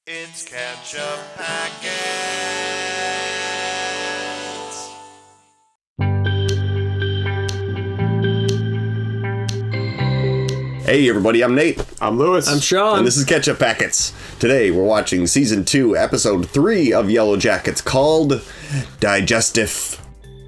It's Ketchup Packets. Hey everybody, I'm Nate. I'm Lewis. I'm Sean. And this is Ketchup Packets. Today we're watching Season 2, Episode 3 of YELLOWJACKETS called Digestif.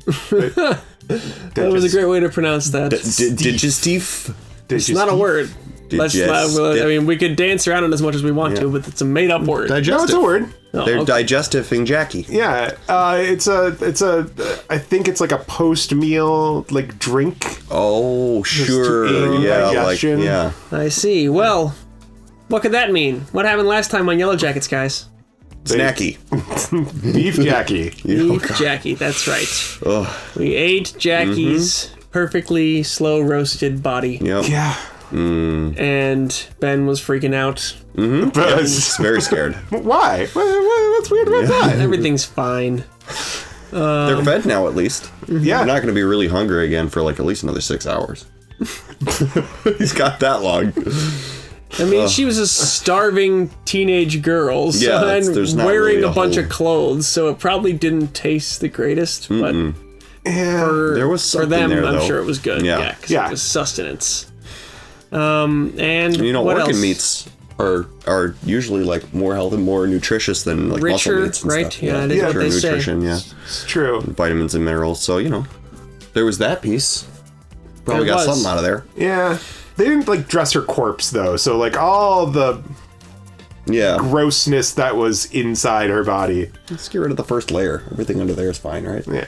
That was a great way to pronounce that. Digestif? It's not a word. I mean, we could dance around it as much as we want to, but it's a made-up word. No, it's a word. They're digestifing Jackie. Yeah, it's a. I think it's like a post-meal like drink. Oh, sure. aid Yeah, digestion. yeah. I see. Well, what could that mean? What happened last time on YELLOWJACKETS, guys? Snacky. Beef Jackie. Beef Jackie, that's right. Ugh. We ate Jackie's perfectly slow-roasted body, Yep. Yeah. and Ben was freaking out. It's very scared. Why? What's weird about that? Everything's fine. They're fed now, at least. Yeah. They're not going to be really hungry again for like at least another 6 hours. He's got that long. I mean, she was a starving teenage girl, so, Yeah, and there's not wearing really a bunch whole- of clothes, so it probably didn't taste the greatest, but There was for something them, there, I'm though. sure it was good. Yeah. Yeah, 'cause Yeah. it was sustenance. And You know, what organ else? meats are usually like more healthy, more nutritious than like muscle Richer, meats and right? stuff. Yeah, that is Yeah, what Richer they in say. nutrition, yeah. It's true. Vitamins and minerals. So, you know, there was that piece. Probably There got was. something out of there. Yeah. They didn't like dress her corpse though, so like all the Yeah. grossness that was inside her body. Let's get rid of the first layer. Everything under there is fine, right? Yeah.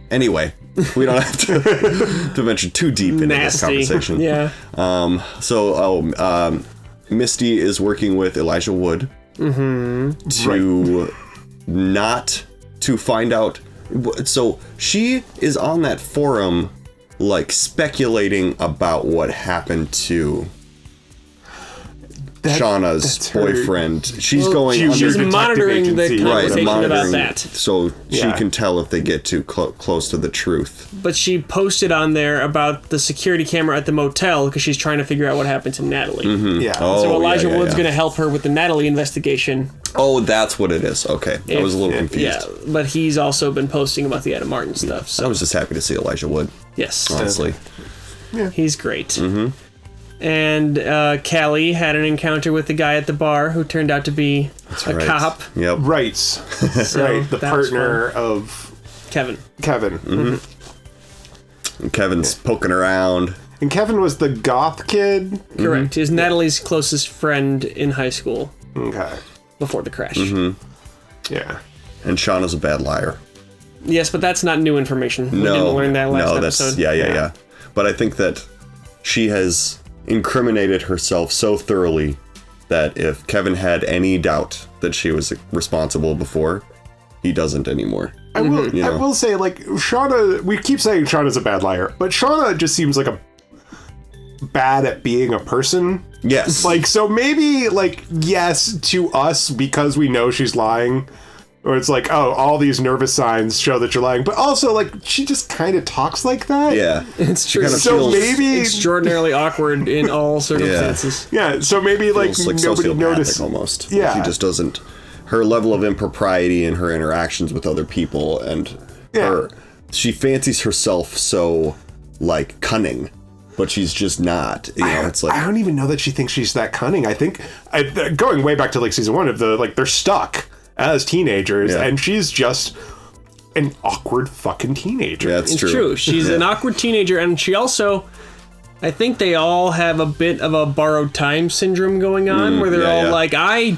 Anyway, we don't have to venture too deep into this Nasty. conversation. Yeah. Misty is working with Elijah Wood to not to find out. So she is on that forum, like speculating about what happened to Shauna's that's her- boyfriend. She's going she under was She was detective monitoring the agency. conversation about monitoring, that. so she Yeah. can tell if they get too close to the truth. But she posted on there about the security camera at the motel because she's trying to figure out what happened to Natalie. Yeah. Oh, So Elijah yeah, Wood's yeah. going to help her with the Natalie investigation. Oh, that's what it is. Okay, I was a little confused. Yeah, but he's also been posting about the Adam Martin stuff. I So was just happy to see Elijah Wood, yes, honestly. he's great. And Callie had an encounter with the guy at the bar who turned out to be a Right. cop, Yep. Right. So Right. The that was partner of Kevin. Kevin. And Kevin's poking around. And Kevin was the goth kid. Correct. Is Natalie's closest friend in high school Okay. before the crash. Yeah. And Shauna's a bad liar. Yes, but that's not new information. We No, didn't learn that last no, that's episode. yeah. But I think that she has incriminated herself so thoroughly that if Kevin had any doubt that she was responsible before, he doesn't anymore. I will. You know. I will say, like Shauna. We keep saying Shauna's a bad liar, but Shauna just seems like a bad at being a person. Yes. Like, so maybe, like, yes to us because we know she's lying, or it's like, oh, all these nervous signs show that you're lying. But also, like, she just kind of talks like that. yeah. It's true. Kind of So feels, maybe. Extraordinarily awkward in all circumstances. Yeah. So maybe like feels nobody sociopathic noticed. almost. Yeah. She just doesn't. Her level of impropriety in her interactions with other people and Yeah. she fancies herself so like cunning, but she's just not. You know, it's I like don't even know that she thinks she's that cunning. I think going way back to like season 1 of the like they're stuck as teenagers, Yeah. and she's just an awkward fucking teenager. yeah, it's It's true. true. She's an awkward teenager, and she also, I think they all have a bit of a borrowed time syndrome going on, where they're yeah, all yeah. like,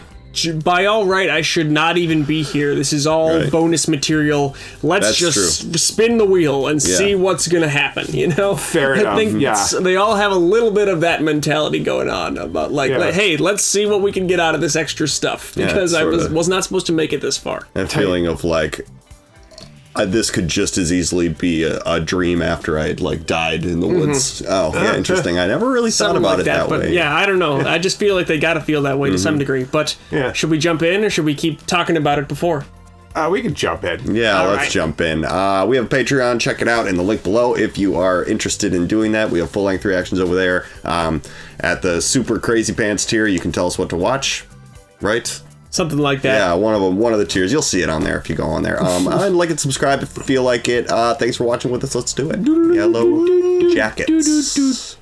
by all right, I should not even be here. This is all Right. bonus material. Let's That's just true. spin the wheel and Yeah. see what's going to happen, you know? Fair I enough, think yeah. they all have a little bit of that mentality going on about like, Yeah. hey, let's see what we can get out of this extra stuff, Yeah, because I sorta. was not supposed to make it this far. That feeling of like this could just as easily be a dream after I had like died in the woods. Oh, yeah, interesting. I never really thought Something about like it that but way. yeah, I don't know. I just feel like they got to feel that way to some degree. But Yeah. should we jump in, or should we keep talking about it before? We can jump in. Yeah, All let's right. jump in. We have a Patreon. Check it out in the link below if you are interested in doing that. We have full-length reactions over there. At the super crazy pants tier, you can tell us what to watch, right? Something like that. Yeah, one of them, one of the tiers. You'll see it on there if you go on there. And like and subscribe if you feel like it. Thanks for watching with us. Let's do it. Yellow Jackets.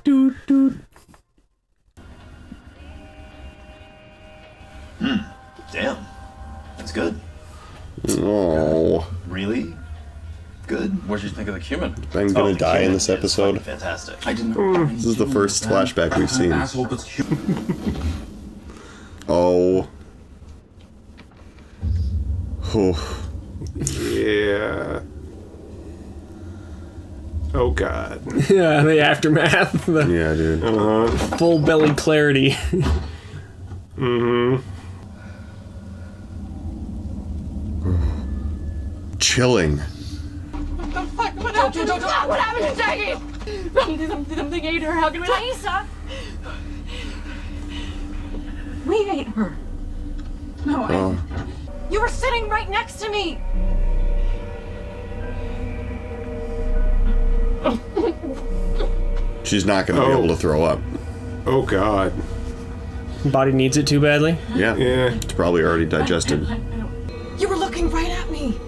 Damn. That's good. Oh, Really good. What'd you think of the cumin? I'm gonna the die in cumin this is episode. fucking fantastic. I didn't know. This is the first flashback we've seen. Asshole, but Oh. Oh. Yeah. Oh god. Yeah, the aftermath. The Yeah, dude. full belly clarity. Chilling. What happened to Jackie? Something ate her. How can we... Thaisa! We ate her. No, You were sitting right next to me. She's not gonna be able to throw up. Oh god. Body needs it too badly. Yeah. Yeah. It's probably already digested. You were looking right at me.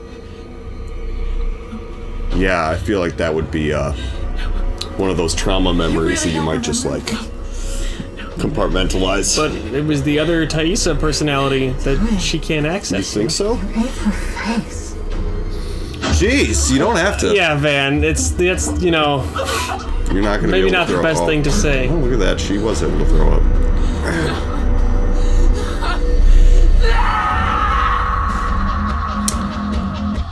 Yeah, I feel like that would be one of those trauma memories that you might just like compartmentalize. But it was the other Thaisa personality that she can't you access. think so? Ate her face. Jeez, you don't have to. Yeah, Van. That's You're not gonna maybe be able not to the throw best up. thing to say. Oh, look at that. She was able to throw up.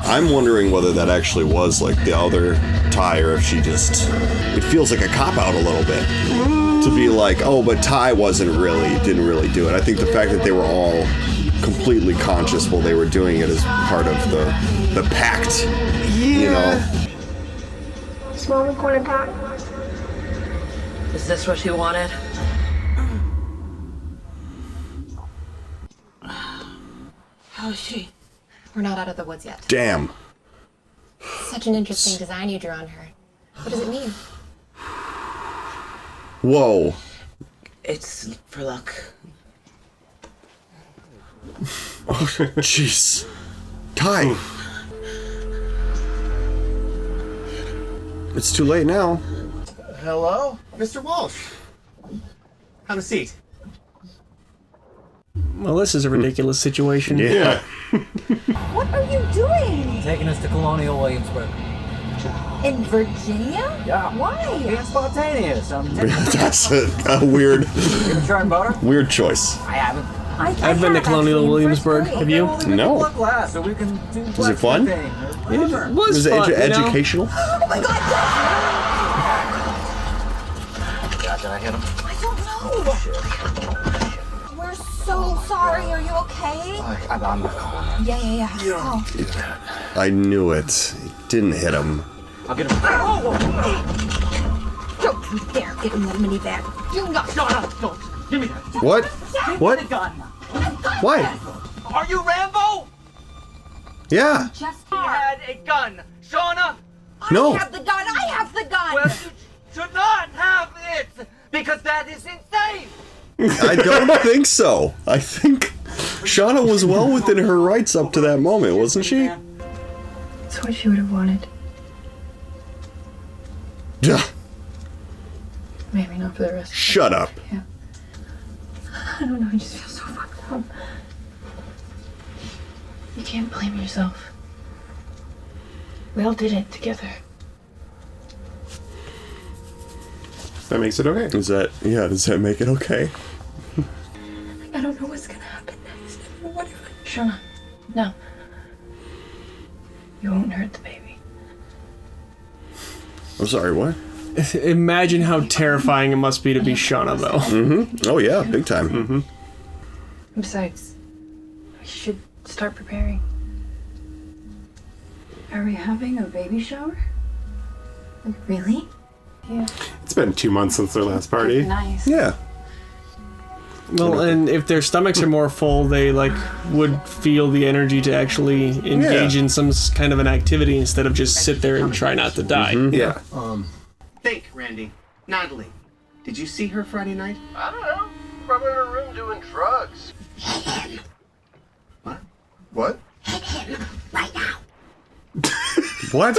I'm wondering whether that actually was like the other Ty, or if she just... It feels like a cop-out a little bit. To be like, oh, but Ty didn't really do it. I think the fact that they were all completely conscious while they were doing it is part of the pact. You know? Small corner pack. Is this what you wanted? How is she? We're not out of the woods yet. Damn. Such an interesting design you drew on her. What does it mean? Whoa. It's for luck. Jeez. Ty. It's too late now. Hello? Mr. Walsh. Have a seat. Well, this is a ridiculous situation. Yeah. What are you doing? Taking us to Colonial Williamsburg. In Virginia? Yeah. Why? Being spontaneous. That's a weird, You churn butter? weird choice. I haven't. I've been to Colonial Williamsburg. Have you? No. Look last, so we can do Was it fun? It was Was it fun, you know? educational? Oh my god! God, did I hit him? I don't know. We're so sorry. Are you okay? I'm not calling him. Yeah. Oh. I knew it. It didn't hit him. I'll get him. Don't you dare get him the minivan. Do not. Shut up! Don't. Give me that. What? What? The gun. Why? Are you Rambo? Yeah. Just He had a gun. Shauna! No. I have the gun. I have the gun. Well, you should not have it! Because that is insane! I don't think so. I think Shauna was well within her rights up to that moment, wasn't she? That's what she would have wanted. Yeah. Maybe not for the rest. Shut up. I don't know. I just feel so fucked up. You can't blame yourself. We all did it together. That makes it okay. Does that make it okay? I don't know what's gonna happen next. What if I... Shauna, no. You won't hurt the baby. I'm sorry, what? Imagine how terrifying it must be to be Shauna, though. Mm-hmm. Oh yeah, big time. Mm-hmm. Besides, we should start preparing. Are we having a baby shower? Really? Yeah. It's been 2 months since their last party. Nice. Yeah. Well, and if their stomachs are more full, they would feel the energy to actually engage in some kind of an activity instead of just sit there and try not to die. Yeah. Think, Randy. Natalie. Did you see her Friday night? I don't know. Probably in her room doing drugs. What? Hit him right now. What?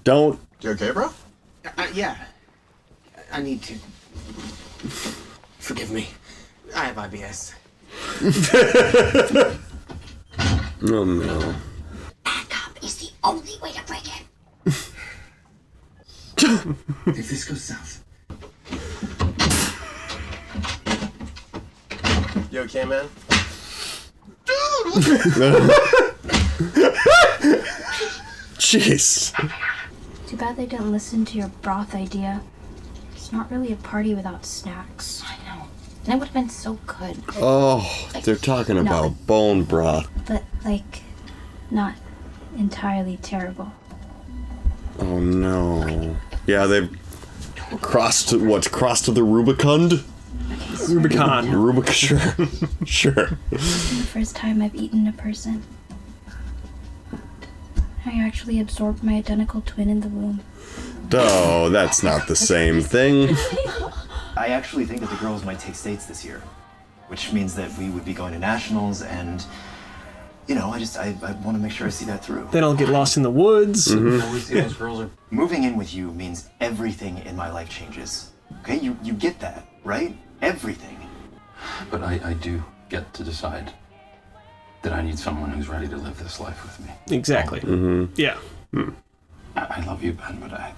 Don't. You okay, bro? Yeah. I need to. Forgive me. I have IBS. Oh no. Back up is the only way to break it. If this goes south. You okay, man? Jeez. Too bad they didn't listen to your broth idea. It's not really a party without snacks. I know. And it would have been so good. Oh, they're talking about bone broth. But, like, not entirely terrible. Oh no. Yeah, they've crossed the Rubicon? Rubicon. Sure. Sure. This is the first time I've eaten a person. I actually absorbed my identical twin in the womb. Oh, that's not the same thing. I actually think that the girls might take states this year, which means that we would be going to nationals, and you know, I want to make sure I see that through. Then I'll get lost in the woods. Those girls are moving in with you means everything in my life changes. Okay, you get that, right? Everything. But I do get to decide that I need someone who's ready to live this life with me. Exactly. Mm-hmm. Yeah. I love you, Ben, but I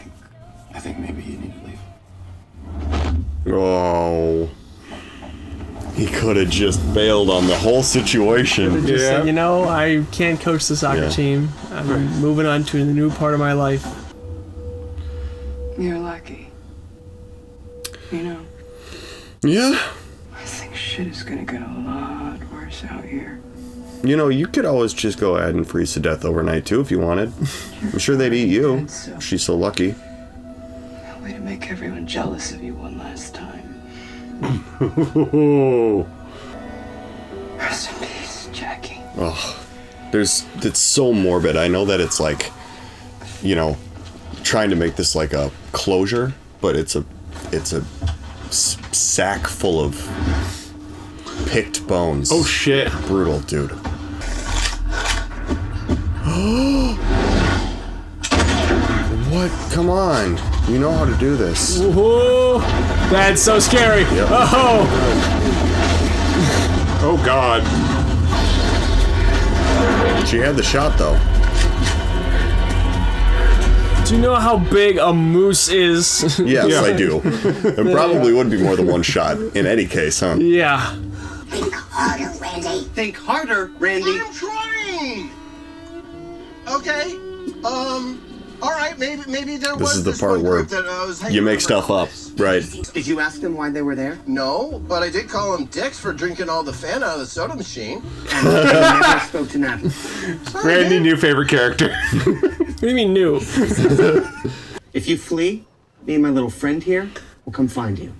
think maybe you need to leave. Oh. He could have just bailed on the whole situation. Just said, you know, I can't coach the soccer team. I'm moving on to a new part of my life. You're lucky. You know? Yeah. I think shit is gonna get a lot worse out here. You know, you could always just go ahead and freeze to death overnight, too, if you wanted. I'm sure they'd eat you. She's so lucky. Way to make everyone jealous of you one last time. Rest in peace, Jackie. Oh, it's so morbid. I know that it's like, you know, trying to make this like a closure, but it's a sack full of picked bones. Oh shit. Brutal, dude. What? Come on. You know how to do this. Whoa, that's so scary. Yep. Oh. Oh god. She had the shot though. Do you know how big a moose is? Yes, I do. It probably would be more than one shot in any case, huh? Yeah. Think harder, Randy. Think harder, Randy. I'm trying. Okay. All right. Maybe there was. This is the this part one where group that I was hanging you make over stuff up, right? Did you ask them why they were there? No, but I did call them dicks for drinking all the Fanta out of the soda machine. And you never spoke to Natalie. Randy, new favorite character. What do you mean new? If you flee, me and my little friend here will come find you.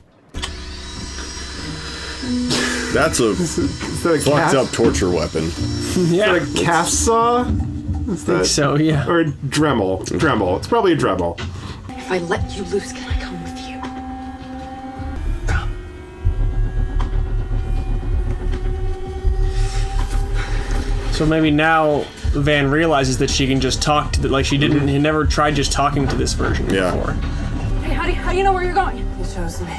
That's a fucked up torture weapon. Yeah. Is that a calf saw? I think so, yeah. Or a Dremel. Dremel. It's probably a Dremel. If I let you loose, can I come with you? So maybe now Van realizes that she can just talk to he never tried just talking to this version before. Hey, how do you know where you're going? He chose me.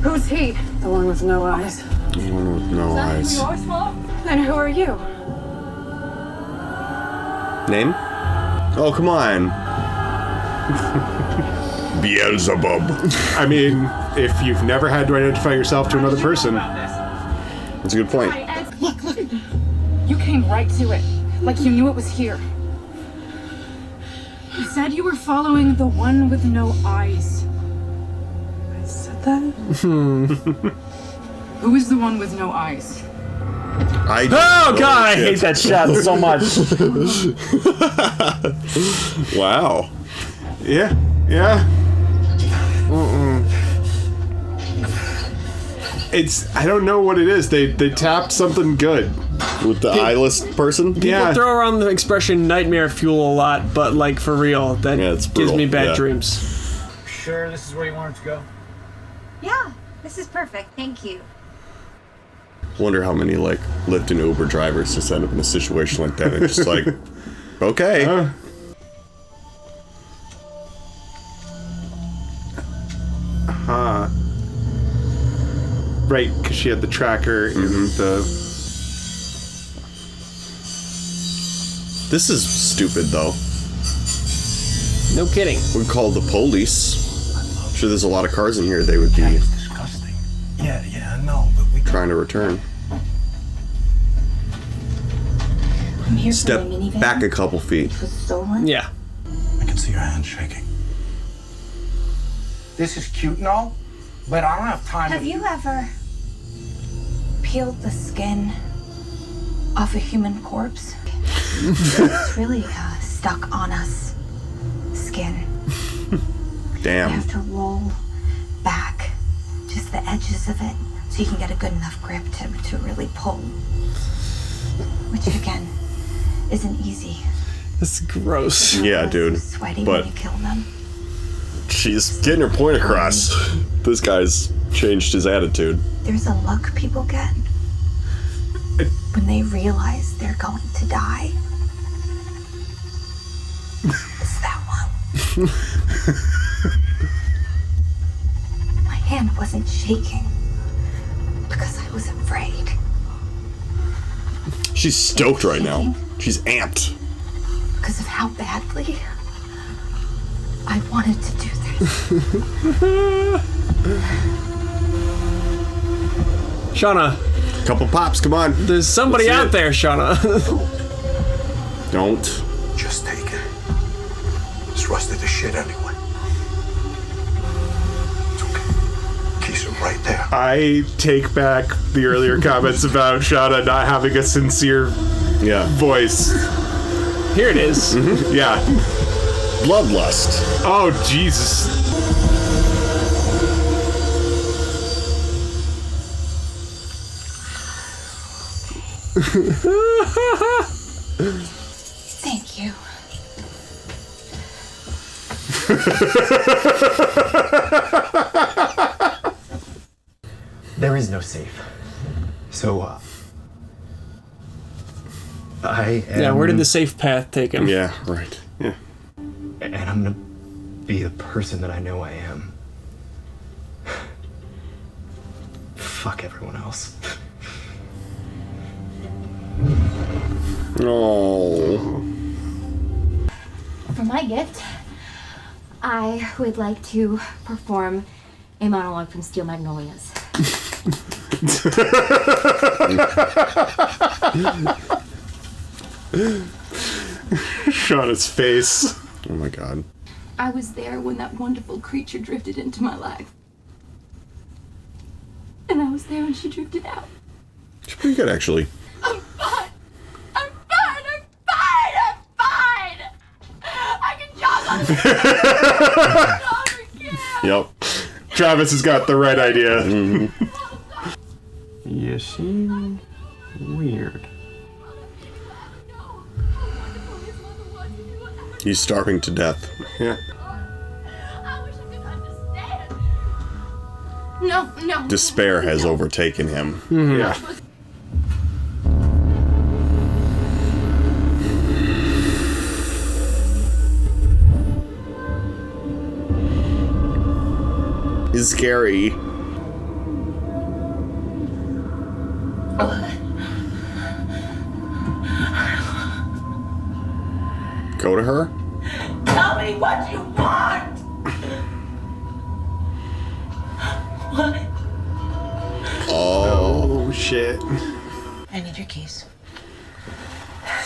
Who's he? The one with no eyes. The one with no eyes. You always follow? Then who are you? Name? Oh, come on. Beelzebub. I mean, if you've never had to identify yourself to another person. That's a good point. Look. You came right to it. Like you knew it was here. You said you were following the one with no eyes. I said that? Who is the one with no eyes? Oh god, I hate that shot so much. Wow. Yeah. I don't know what it is. They tapped something good. With the eyeless person? People throw around the expression nightmare fuel a lot, but like for real, that gives me bad dreams. Sure this is where you wanted to go? Yeah, this is perfect. Thank you. Wonder how many, like, Lyft and Uber drivers just end up in a situation like that and just like, okay. Right, because she had the tracker in the... This is stupid, though. No kidding. We call the police. I'm sure there's a lot of cars in here they would be Disgusting. Yeah, I know, but we trying to return. I'm here Step for my minivan. back a couple feet. Which was stolen. Yeah. I can see your hands shaking. This is cute and all, but I don't have time Have to... you ever peeled the skin off a human corpse? It's really stuck on us. Skin. Damn. You have to roll back just the edges of it so you can get a good enough grip to really pull. Which again isn't easy. That's gross. Yeah, dude. Sweaty But when you kill them. she's getting her point across. This guy's changed his attitude. There's a look people get when they realize they're going to die. It's that one. My hand wasn't shaking because I was afraid. She's stoked right now. She's amped. Because of how badly I wanted to do this. Shauna. Couple pops, come on. There's somebody Let's see out it. there, Shauna. Don't. Just take it. It's rusted to shit anyway. It's okay. Keys are right there. I take back the earlier comments about Shauna not having a sincere voice. Here it is. Yeah. Bloodlust. Oh, Jesus. Thank you. There is no safe. So, I am... Yeah, where did the safe path take him? Yeah, right. Yeah. And I'm gonna be the person that I know I am. Fuck everyone else. Oh. For my gift, I would like to perform a monologue from Steel Magnolias. Shauna's face. Oh my god. I was there when that wonderful creature drifted into my life. And I was there when she drifted out. She's pretty good, actually. I'm fine! I'm fine! I'm fine! I'm fine! I can jog on the Yep. Travis has got the right idea. You seem weird. He's starving to death. Yeah. No. Despair has overtaken him. Yeah. He's scary. Go to her? Tell me what you want! What? Oh, shit. I need your keys.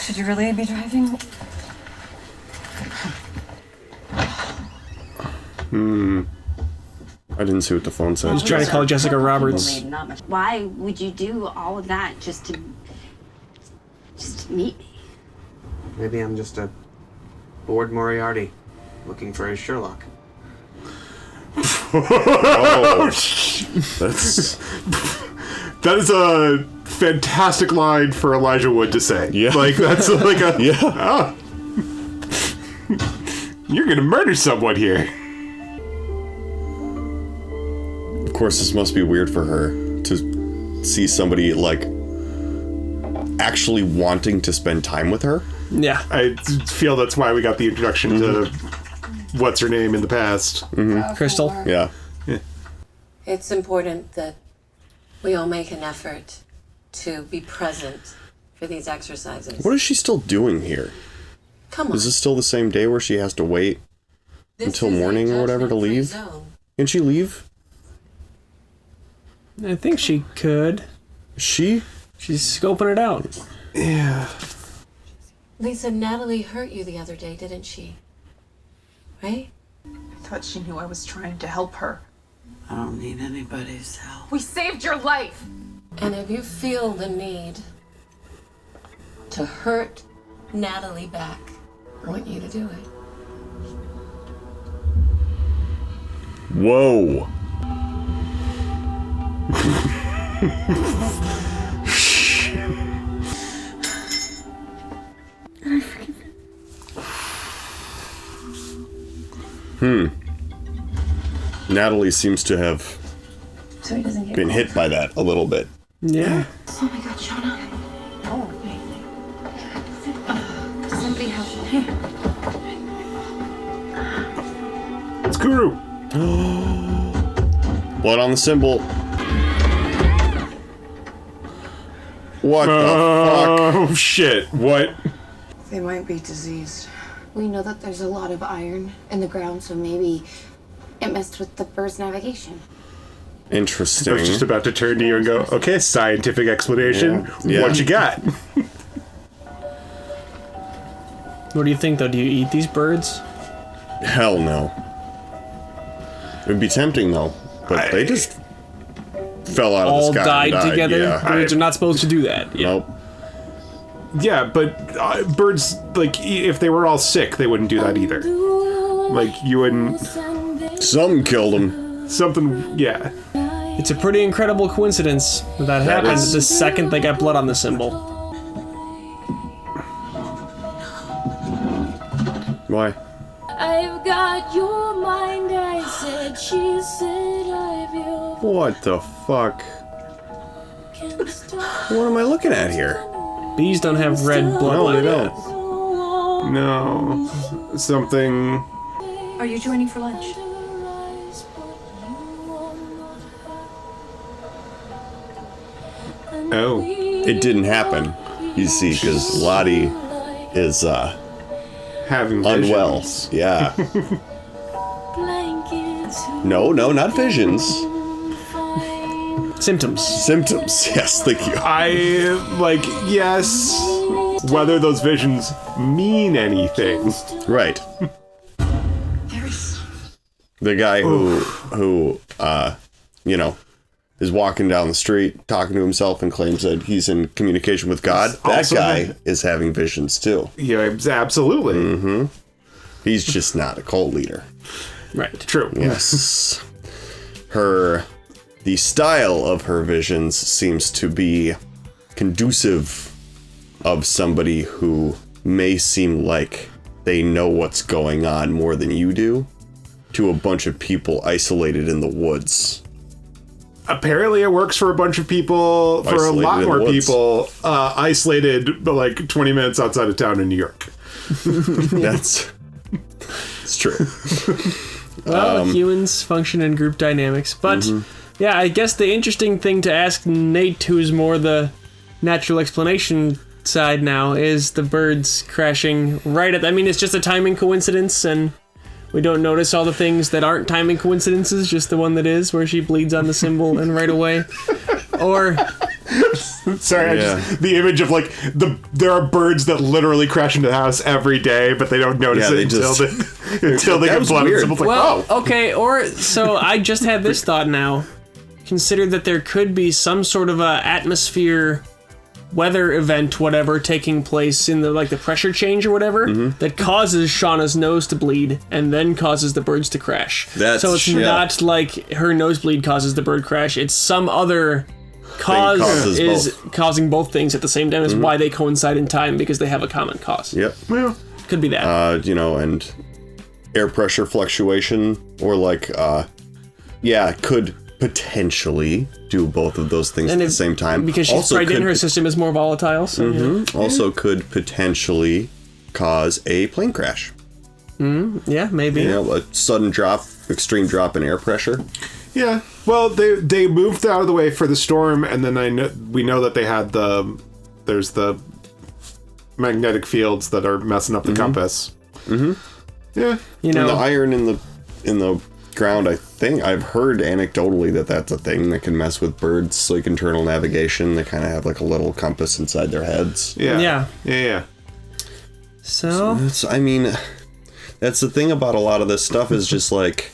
Should you really be driving? I didn't see what the phone said. He's trying to call Jessica Roberts. Why would you do all of that just to meet me? Maybe I'm just a bored Moriarty looking for his Sherlock. Oh, that is a fantastic line for Elijah Wood to say. Yeah. Like, that's like a... Yeah. Oh. You're gonna murder someone here. Of course, this must be weird for her to see somebody like actually wanting to spend time with her. Yeah. I feel that's why we got the introduction to what's her name in the past. Crystal. Yeah. It's important that we all make an effort to be present for these exercises. What is she still doing here? Come on. Is this still the same day where she has to wait until morning or whatever to leave? Can she leave? I think she could. She's scoping it out. Yeah. Lisa, Natalie hurt you the other day, didn't she? Right? I thought she knew I was trying to help her. I don't need anybody's help. We saved your life! And if you feel the need to hurt Natalie back, I want you to do it. Whoa. Natalie seems to have So he doesn't get been cold. hit by that a little bit. Yeah. Oh my god, Shauna. Oh, wait. Somebody help me. It's Guru. Blood on the symbol. What the fuck? Oh, shit. What? They might be diseased. We know that there's a lot of iron in the ground, so maybe it messed with the bird's navigation. Interesting. I was just about to turn to you and go, okay, scientific explanation. Yeah. What you got? What do you think, though? Do you eat these birds? Hell no. It would be tempting, though. But they just fell out of All the sky. died together? Yeah. Birds are not supposed to do that. Yeah. Nope. Yeah, but birds, like, if they were all sick, they wouldn't do that either. Like, you wouldn't... Something killed them. Something, yeah. It's a pretty incredible coincidence that happened the second they got blood on the symbol. Why? I've got your mind, I said, she said I've your What the fuck? What am I looking at here? Bees don't have red blood No, like they that. don't. No. Something... Are you joining for lunch? Oh. It didn't happen, you see, because Lottie is, having unwell. visions. Yeah. No, not visions. Symptoms. Symptoms, yes, thank you. Yes. Whether those visions mean anything. Right. The guy who you know, is walking down the street talking to himself and claims that he's in communication with God. That guy is having visions too. Yeah, absolutely. Mm-hmm. He's just not a cult leader. Right. True. Yes. The style of her visions seems to be conducive of somebody who may seem like they know what's going on more than you do, to a bunch of people isolated in the woods. Apparently it works for a bunch of people, for Isolated a lot in more the woods. people, isolated, but like 20 minutes outside of town in New York. It's true. Well, humans function in group dynamics, but yeah, I guess the interesting thing to ask Nate, who's more the natural explanation side now, is the birds crashing right at... I mean, it's just a timing coincidence, and we don't notice all the things that aren't timing coincidences, just the one that is, where she bleeds on the symbol and right away. Or... Sorry, the image of like there are birds that literally crash into the house every day, but they don't notice it until they get blood. And like, well, okay, or so I just had this thought now. Consider that there could be some sort of a atmosphere, weather event, whatever, taking place in the pressure change or whatever that causes Shauna's nose to bleed and then causes the birds to crash. So it's not like her nosebleed causes the bird crash. It's some other cause is causing both things at the same time. Is why they coincide in time, because they have a common cause. Yep. Well, could be that. And air pressure fluctuation, or could potentially do both of those things at the same time. Because she's also pregnant, her system is more volatile. So Also could potentially cause a plane crash. Yeah, maybe. You know, a sudden drop, extreme drop in air pressure. Yeah. Well, they moved out of the way for the storm, and then we know that they had there's the magnetic fields that are messing up the compass. Yeah. You know, and the iron in the ground, I think I've heard anecdotally that's a thing that can mess with birds, like internal navigation. They kind of have like a little compass inside their heads. Yeah. So I mean, that's the thing about a lot of this stuff is just like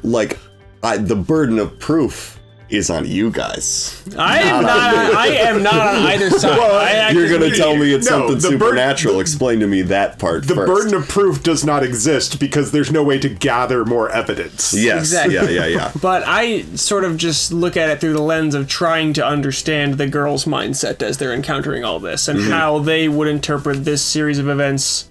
the burden of proof is on you guys. I am not on either side. Well, you're going to tell me it's something supernatural. Explain to me that part The first. burden of proof does not exist because there's no way to gather more evidence. Yes. Exactly. Yeah. But I sort of just look at it through the lens of trying to understand the girl's mindset as they're encountering all this and how they would interpret this series of events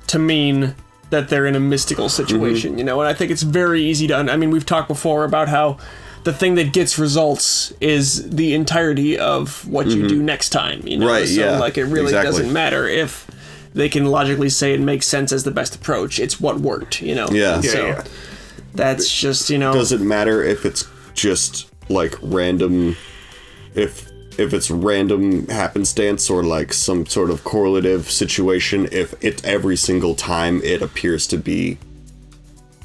to mean that they're in a mystical situation, you know? And I think it's very easy to... I mean, we've talked before about how the thing that gets results is the entirety of what you do next time, you know? Right, so, like, it really exactly. doesn't matter if they can logically say it makes sense as the best approach. It's what worked, you know? Yeah. So that's just, you know... Does it matter if it's just, like, random... If it's random happenstance or, like, some sort of correlative situation, if it every single time it appears to be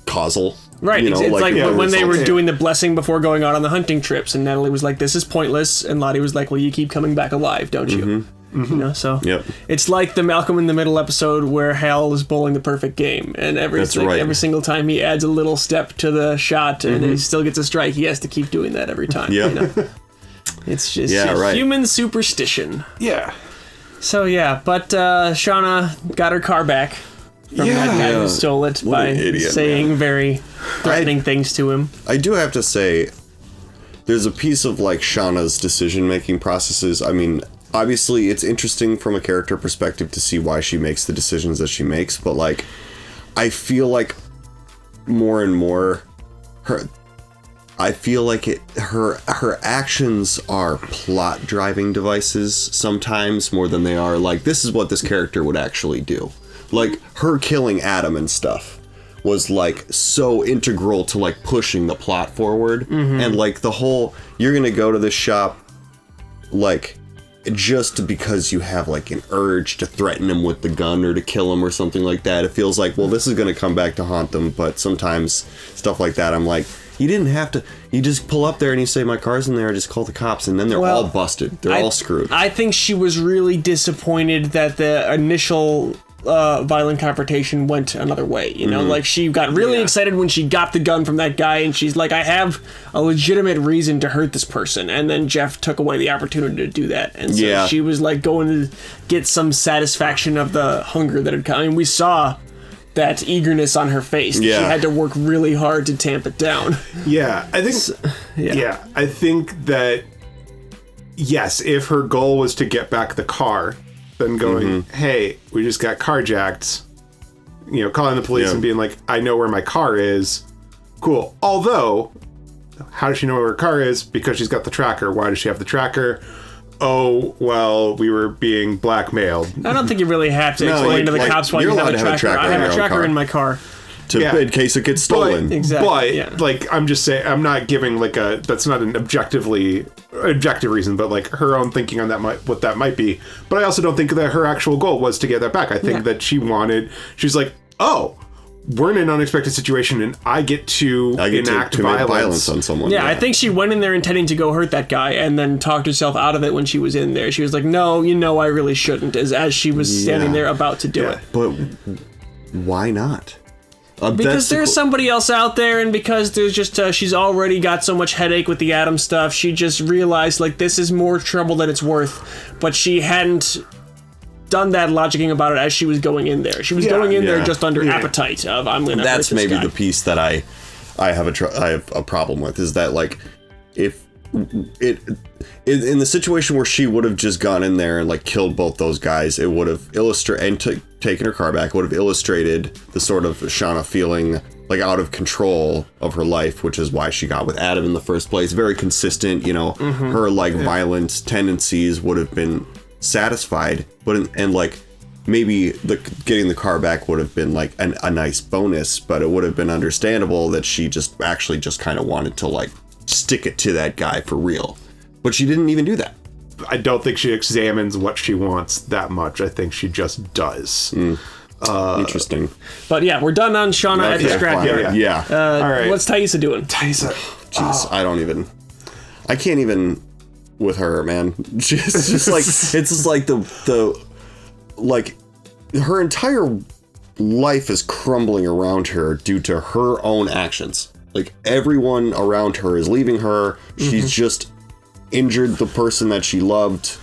causal? Right, you know, it's like when they were results. doing the blessing before going out on the hunting trips, and Natalie was like, "This is pointless," and Lottie was like, "Well, you keep coming back alive, don't you?" You know, so it's like the Malcolm in the Middle episode where Hal is bowling the perfect game, and every single time he adds a little step to the shot, and he still gets a strike, he has to keep doing that every time. Yeah, you know? It's just right. human superstition. Yeah. So yeah, but Shauna got her car back from that guy who stole it What by an idiot, saying very threatening things to him. I do have to say, there's a piece of like Shauna's decision-making processes. I mean, obviously it's interesting from a character perspective to see why she makes the decisions that she makes, but like, I feel like more and more her actions are plot driving devices sometimes more than they are like, this is what this character would actually do. Like, her killing Adam and stuff was, like, so integral to, like, pushing the plot forward. And, like, the whole, you're gonna go to this shop, like, just because you have, like, an urge to threaten him with the gun or to kill him or something like that. It feels like, well, this is gonna come back to haunt them, but sometimes stuff like that, I'm like, you didn't have to, you just pull up there and you say, my car's in there, just call the cops, and then they're all busted. They're all screwed. I think she was really disappointed that the initial violent confrontation went another way, you know? Like, she got really excited when she got the gun from that guy, and she's like, I have a legitimate reason to hurt this person, and then Jeff took away the opportunity to do that, and so she was like going to get some satisfaction of the hunger that had come. I mean, we saw that eagerness on her face. She had to work really hard to tamp it down. I think I think that yes, if her goal was to get back the car, then going, hey, we just got carjacked, you know, calling the police and being like, I know where my car is. Cool. Although, how does she know where her car is? Because she's got the tracker. Why does she have the tracker? Oh, well, we were being blackmailed. I don't think you really have to explain to the cops why you have a tracker. I have a tracker in my car. In case it gets stolen. But like, I'm just saying, I'm not giving like that's not an objective reason, but like her own thinking on that what that might be. But I also don't think that her actual goal was to get that back. I think that she's like, oh, we're in an unexpected situation and I get to enact violence on someone. I think she went in there intending to go hurt that guy and then talked herself out of it when she was in there. She was like, no, you know, I really shouldn't, as she was standing there about to do it. But why not? Because there's somebody else out there, and because there's just she's already got so much headache with the Adam stuff, she just realized like this is more trouble than it's worth. But she hadn't done that logicking about it as she was going in there. She was going in there just under appetite of I'm gonna. That's hurt this maybe guy. the piece that I have a problem with, is that like if it in the situation where she would have just gone in there and like killed both those guys, it would have illustrated and taken her car back, would have illustrated the sort of Shauna feeling like out of control of her life, which is why she got with Adam in the first place. Very consistent, you know, her like violent tendencies would have been satisfied, but and like maybe getting the car back would have been like a nice bonus, but it would have been understandable that she just kind of wanted to like stick it to that guy for real. But she didn't even do that. I don't think she examines what she wants that much. I think she just does. Interesting. But yeah, we're done on Shauna at the scrapyard. Yeah. All right. What's Thaisa doing? Thaisa. Jeez, I can't even with her, man. It's just like the like her entire life is crumbling around her due to her own actions. Like everyone around her is leaving her. She's just injured the person that she loved.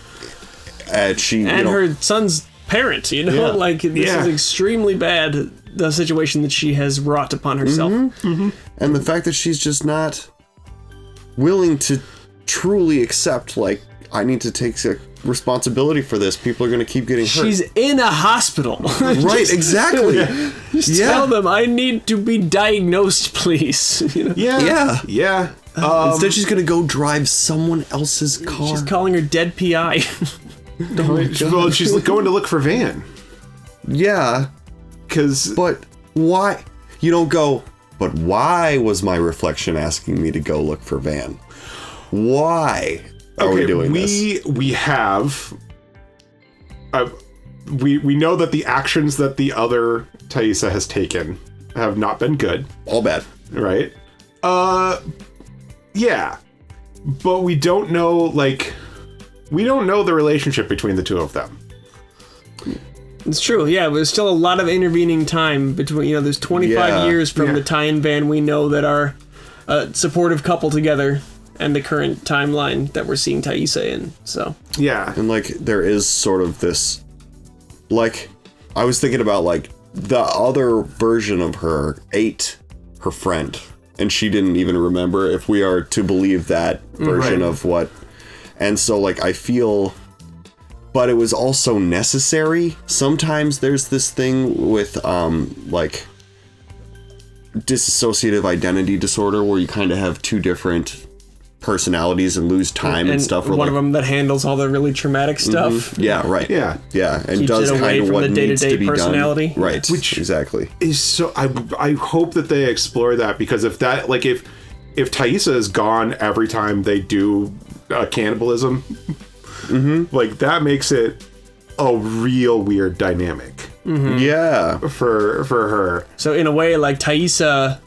And her son's parent, you know, like this is extremely bad, the situation that she has wrought upon herself. And the fact that she's just not willing to truly accept, like, I need to take responsibility for this. People are going to keep getting hurt. She's in a hospital. Right, exactly. Just tell them, I need to be diagnosed, please. You know? Yeah. Instead, she's going to go drive someone else's car. She's calling her dead PI. Well, she's going to look for Van. Yeah. But why? You don't go, but why was my reflection asking me to go look for Van? Why are we doing this? We have... we know that the actions that the other Thaisa has taken have not been good. All bad. Right? Yeah. But we don't know, like... We don't know the relationship between the two of them. It's true, yeah. There's still a lot of intervening time between, you know, there's 25 years from the tie-in band we know that are a supportive couple together and the current timeline that we're seeing Thaisa in, so. Yeah. And, like, there is sort of this, like, I was thinking about, like, the other version of her ate her friend, and she didn't even remember, if we are to believe that version of what... And so, like, I feel... But it was also necessary. Sometimes there's this thing with, like, dissociative identity disorder where you kind of have two different personalities and lose time and stuff. One of them that handles all the really traumatic stuff. Yeah, right. Yeah. And keeps does it away kind of from what the needs to day-to-day be personality. done. Right, Which exactly. Is so... I hope that they explore that, because if that... Like, if Thaisa is gone every time they do... cannibalism, like that makes it a real weird dynamic. Yeah, for her. So in a way, like Thaisa,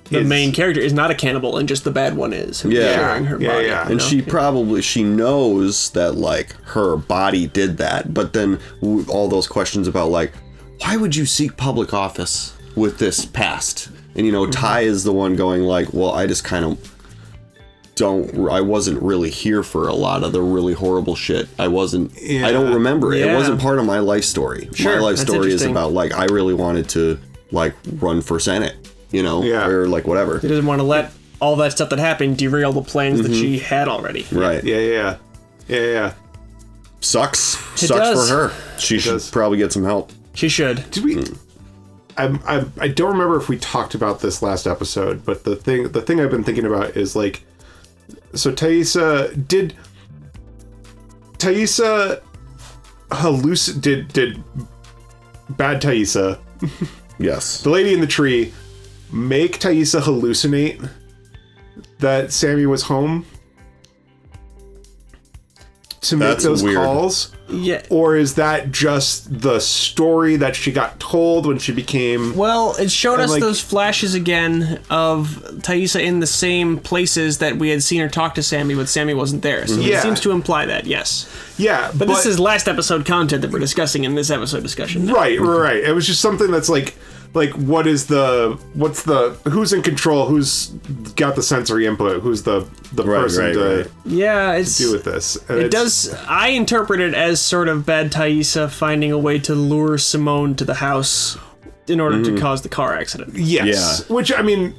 the main character, is not a cannibal, and just the bad one is. Sharing her body. And she knows that like her body did that, but then all those questions about like, why would you seek public office with this past? And you know, Ty is the one going like, well, I just kind of I wasn't really here for a lot of the really horrible shit. I don't remember it. It wasn't part of my life story. My life story is about like, I really wanted to like run for Senate, you know, or like whatever. He doesn't want to let all that stuff that happened derail the plans that she had already. Right. Yeah. Sucks It for does. her. She should probably get some help. She should. Did we... I don't remember if we talked about this last episode, but the thing I've been thinking about is like, so Thaisa did bad Thaisa, yes, the lady in the tree, make Thaisa hallucinate that Sammy was home to make those calls? Yeah. Or is that just the story that she got told when she became... Well, it showed us like, those flashes again of Thaisa in the same places that we had seen her talk to Sammy, but Sammy wasn't there. So it seems to imply that, yes. Yeah, but this is last episode content that we're discussing in this episode discussion now. Right. It was just something that's like who's in control, who's got the sensory input, who's the person to deal with this. And I interpret it as sort of bad Thaisa finding a way to lure Simone to the house in order to cause the car accident. Yes. Yeah. Which, I mean,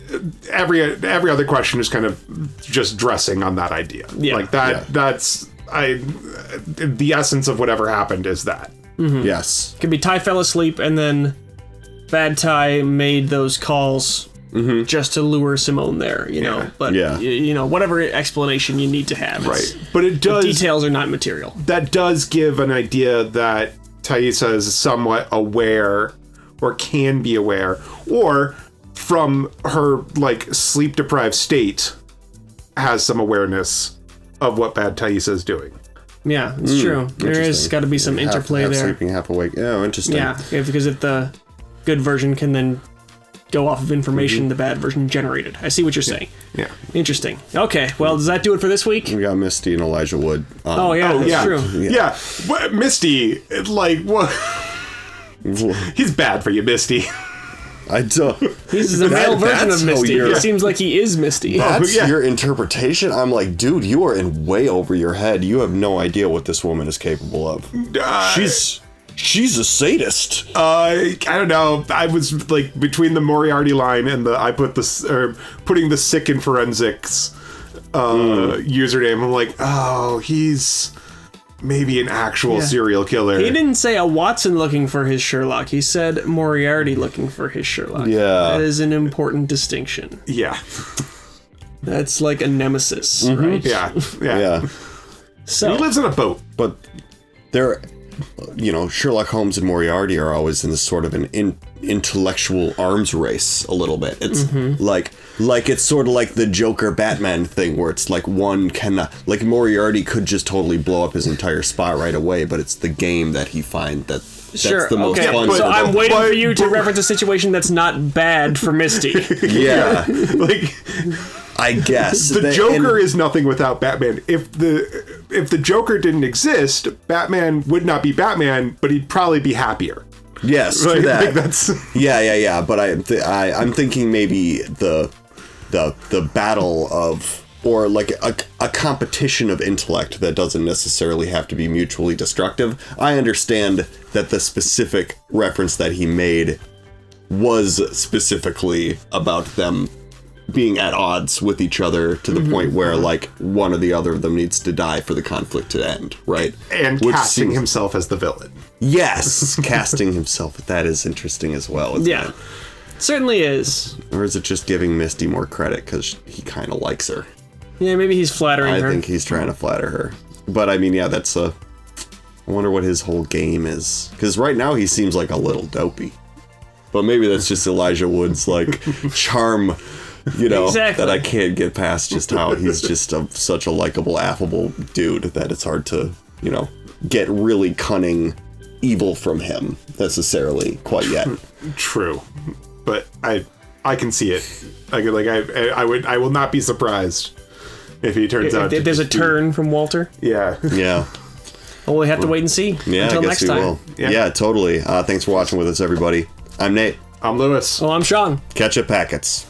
every other question is kind of just dressing on that idea. Yeah. Like that's the essence of whatever happened is that. Yes. Could be Ty fell asleep and then bad Ty made those calls just to lure Simone there, you know. But you know, whatever explanation you need to have, But it does. Details are not material. That does give an idea that Taissa is somewhat aware, or can be aware, or from her like sleep deprived state, has some awareness of what bad Taissa is doing. Yeah, it's true. There has got to be some interplay half there. Sleeping, half awake. Oh, interesting. Yeah, because if the good version can then go off of information the bad version generated. I see what you're saying. Yeah. Interesting. Okay, well, does that do it for this week? We got Misty and Elijah Wood. That's true. Yeah. What, Misty, like, what? He's bad for you, Misty. I don't. He's the male version of Misty. It seems like he is Misty. That's your interpretation? I'm like, dude, you are in way over your head. You have no idea what this woman is capable of. She's a sadist. I don't know. I was like between the Moriarty line and putting the sick in forensics username. I'm like, oh, he's maybe an actual serial killer. He didn't say a Watson looking for his Sherlock. He said Moriarty looking for his Sherlock. Yeah. That is an important distinction. Yeah. That's like a nemesis, right? Yeah. So he lives in a boat. But they're, you know, Sherlock Holmes and Moriarty are always in this sort of an intellectual arms race a little bit. It's like it's sort of like the Joker Batman thing where it's like one cannot, like Moriarty could just totally blow up his entire spot right away, but it's the game that he finds that's the most fun. So I'm waiting for you to reference a situation that's not bad for Misty. Yeah. Like, I guess the Joker is nothing without Batman. If the Joker didn't exist, Batman would not be Batman, but he'd probably be happier. Yes, right? for that. Like that's yeah. But I'm thinking maybe the battle of, or like a competition of intellect that doesn't necessarily have to be mutually destructive. I understand that the specific reference that he made was specifically about them being at odds with each other to the point where like one or the other of them needs to die for the conflict to end, right? And casting himself as the villain. Yes, casting himself. That is interesting as well. Yeah, certainly is. Or is it just giving Misty more credit because he kind of likes her? Yeah, maybe he's flattering her. I think he's trying to flatter her. But I mean, yeah, that's I wonder what his whole game is. Because right now he seems like a little dopey. But maybe that's just Elijah Wood's like charm, you know, that I can't get past just how he's just such a likable, affable dude that it's hard to, you know, get really cunning evil from him necessarily quite yet. True. But I can see it. I will not be surprised if he turns out if there's a turn from Walter. Yeah. Well, we have to wait and see. Yeah, until I guess next we time. will. Yeah, totally. Thanks for watching with us, everybody. I'm Nate. I'm Lewis. Oh, I'm Sean. Ketchup packets.